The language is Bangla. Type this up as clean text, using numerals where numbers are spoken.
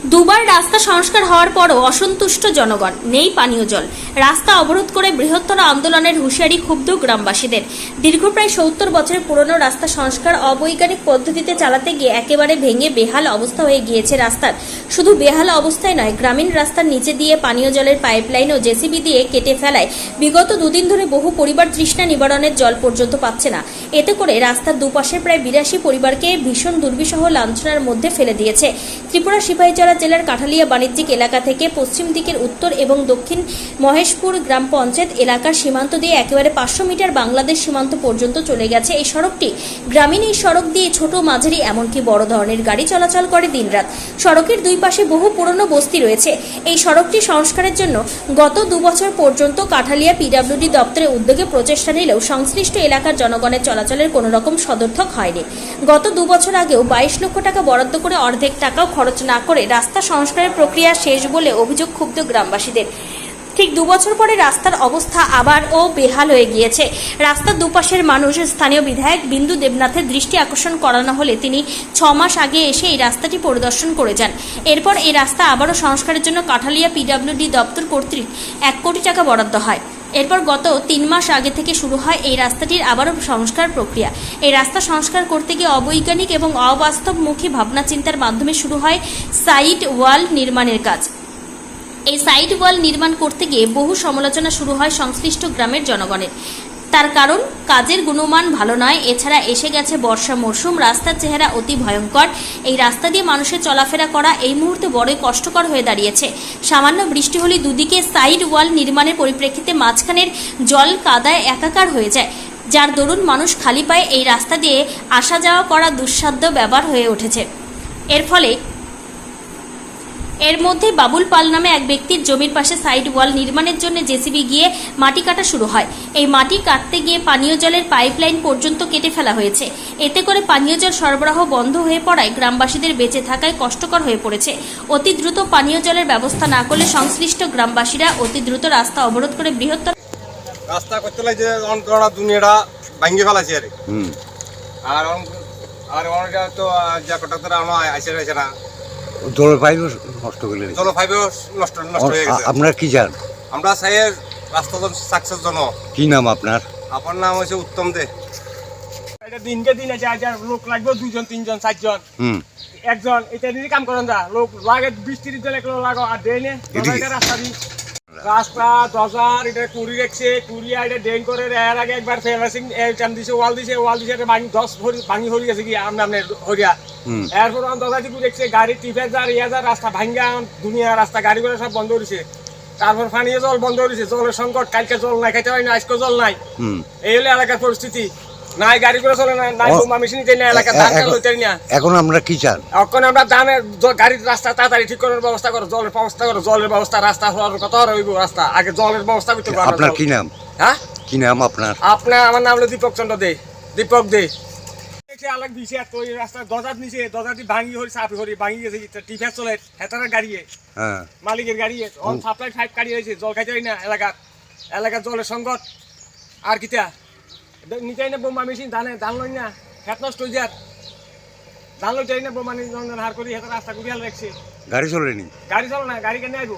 দুবার রাস্তা সংস্কার হওয়ার পরও অসন্তুষ্ট জনগণ, নেই পানীয় জল। রাস্তা অবরোধ করে বৃহত্তর আন্দোলনের হুঁশিয়ারি ক্ষুব্ধ গ্রামবাসীদের। দীর্ঘ প্রায় ৭০ বছরের পুরনো রাস্তা সংস্কার অবৈজ্ঞানিক পদ্ধতিতে চালাতে গিয়ে একেবারে ভেঙে বেহাল অবস্থা হয়ে গিয়েছে রাস্তার। শুধু বেহাল অবস্থায় নয়, গ্রামীণ রাস্তার নিচে দিয়ে পানীয় জলের পাইপলাইনও জেসিবি দিয়ে কেটে ফেলায় বিগত দুদিন ধরে বহু পরিবার তৃষ্ণা নিবারণের জল পর্যন্ত পাচ্ছে না। এতে করে রাস্তার দুপাশের প্রায় ৮২ পরিবারকে ভীষণ দুর্বিষহ লাঞ্ছনার মধ্যে ফেলে দিয়েছে। ত্রিপুরা সিপাহীজলা জেলার কাঠালিয়া বাণিজ্যিক এলাকা থেকে পশ্চিম দিকের উত্তর এবং দক্ষিণ মহেশপুর গ্রাম পঞ্চায়েত এলাকার সীমান্ত দিয়ে একেবারে ৫০০ মিটার বাংলাদেশ সীমান্ত পর্যন্ত চলে গেছে এই সড়কটি। গ্রামীণ এই সড়ক দিয়ে ছোট মাঝারি এমনকি বড় ধরনের গাড়ি চলাচল করে দিনরাত। সড়কের দুই পাশে বহু পুরনো বস্তি রয়েছে। এই সড়কটি সংস্কারের জন্য গত ২ বছর পর্যন্ত কাঠালিয়া পিডব্লিউডি দপ্তরের উদ্যোগে প্রচেষ্টা নিলেও সংশ্লিষ্ট এলাকার জনগণের চলাচলের কোনো রকম সদর্থক হয়নি। গত ২ বছর আগেও ২২ লক্ষ টাকা বরাদ্দ করে অর্ধেক টাকাও খরচ না করে রাস্তা সংস্কারের প্রক্রিয়া শেষ বলে অভিযোগ ক্ষুব্ধ গ্রামবাসীদের। ঠিক ২ বছর পরে রাস্তার অবস্থা আবারও বেহাল হয়ে গিয়েছে। রাস্তার দুপাশের মানুষ স্থানীয় বিধায়ক বিন্দু দেবনাথের দৃষ্টি আকর্ষণ করানো হলে তিনি ৬ মাস আগে এসে এই রাস্তাটি পরিদর্শন করে যান। এরপর এই রাস্তা আবারও সংস্কারের জন্য কাঠালিয়া পিডব্লিউডি দপ্তর কর্তৃক ১ কোটি টাকা বরাদ্দ হয়। এরপর গত ৩ মাস আগে থেকে শুরু হয় এই রাস্তাটির আবারও সংস্কার প্রক্রিয়া। এই রাস্তা সংস্কার করতে গিয়ে অবৈজ্ঞানিক এবং অবাস্তবমুখী ভাবনা চিন্তার মাধ্যমে শুরু হয় সাইড ওয়াল নির্মাণের কাজ। এই সাইড ওয়াল নির্মাণ করতে গিয়ে বহু সমালোচনা শুরু হয় সংশ্লিষ্ট গ্রামের জনগণের। তার কারণ কাজের গুণমান ভালো নয়। এছাড়া এসে গেছে বর্ষা মরশুম, রাস্তার চেহারা অতি ভয়ঙ্কর। এই রাস্তা দিয়ে মানুষের চলাফেরা করা এই মুহূর্তে বড়ই কষ্টকর হয়ে দাঁড়িয়েছে। সামান্য বৃষ্টি হলে দুদিকে সাইড ওয়াল নির্মাণের পরিপ্রেক্ষিতে মাঝখানের জল কাদায় একাকার হয়ে যায়, যার দরুন মানুষ খালি পায়ে এই রাস্তা দিয়ে আসা যাওয়া করা দুঃসাধ্য ব্যাপার হয়ে উঠেছে। এর মধ্যে বাবুল পাল নামে এক ব্যক্তির জমির পাশে সাইড ওয়াল নির্মাণের জন্য জেসিবি গিয়ে মাটি কাটা শুরু হয়। এই মাটি কাটতে গিয়ে পানীয় জলের পাইপলাইন পর্যন্ত কেটে ফেলা হয়েছে। এতে করে পানীয় জল সরবরাহ বন্ধ হয়ে পড়ায় গ্রামবাসীদের বেঁচে থাকায় কষ্টকর হয়ে পড়েছে। অতি দ্রুত পানীয় জলের ব্যবস্থা না করলে সংশ্লিষ্ট গ্রামবাসীরা অতি দ্রুত রাস্তা অবরোধ করে বৃহত্তর রাস্তা করতে লাগে অন্তরা দুনিয়াটা ভাঙ্গি ফেলাছে আর অনেকটা তো যা কটাক্তারা আইসে না জলের পাইপও নষ্ট করে জলপাইপও নষ্ট হয়ে গেছে। আপনার কি চান? আমরা চাই রাস্তা সাকসেস জন্য। কি নাম আপনার? আপনার নাম হচ্ছে উত্তম দে। এটা দিনকে দিন আছে, আজ লোক লাগবে ২ জন ৩ জন ৪ জন একজন এটা নিয়ে কাম করেন যা লোক লাগে ২০-৩০ জন একলো লাগো আর দেয় নে রাস্তা দিই রাস্তা ১০,০০০ এটা কুড়ি রেখছে কুড়িয়া এটা ড্রেন করে এর আগে একবার ফেমাসিং দিছে ওয়াল দিছে এটা ভাঙি হয়ে গেছে কি আমনে হরিয়া এরপর ১০,০০০ রেখছে গাড়ি টিপে যার রাস্তা ভাঙ্গা দুনিয়া রাস্তা গাড়ি করে সব বন্ধ হয়েছে। তারপর পানীয় জল বন্ধ হয়েছে, জলের সংকট, কালকে জল নাই খাইতে হয় না, আজকে জল নাই। এই হলে এলাকার পরিস্থিতি। নাই গাড়ি করে চলে না, নাই বোমা মেশিন না, এলাকার ধান হইতে না। এখন আমরা কি চান? এখন আমরা ধানের গাড়ির রাস্তা তাড়াতাড়ি ঠিক করার ব্যবস্থা করো, জলের ব্যবস্থা করো, জলের ব্যবস্থা রাস্তা হওয়ার কথা হইব রাস্তা আগে জলের ব্যবস্থা করতে পারবো। আপনার কি নাম? হ্যাঁ কি নাম আপনার? আমার নাম হলো দীপক চন্দ্র দে। দীপক দে আলাগ দিছে তো এই রাস্তা দরজার নিচে দরজাটি ভাঙি হরি সাফ হরি ভাঙি গেছে টিফা চলে হেতার গাড়িয়ে মালিকের গাড়িয়ে অন সাপ্লাই ফাইভ গাড়ি হয়েছে, জল খাইতে হয় না এলাকার জলের সংকট। আর কিটা নিচাই না বোমা মেশিন ধান লই না হেত নষ্ট হয়ে যার ধান লই যাই না বোমা হার করি হেতার রাস্তা ঘুরিয়াল রাখছে। গাড়ি চলেনি? গাড়ি চলে না, গাড়ি কেন আইব?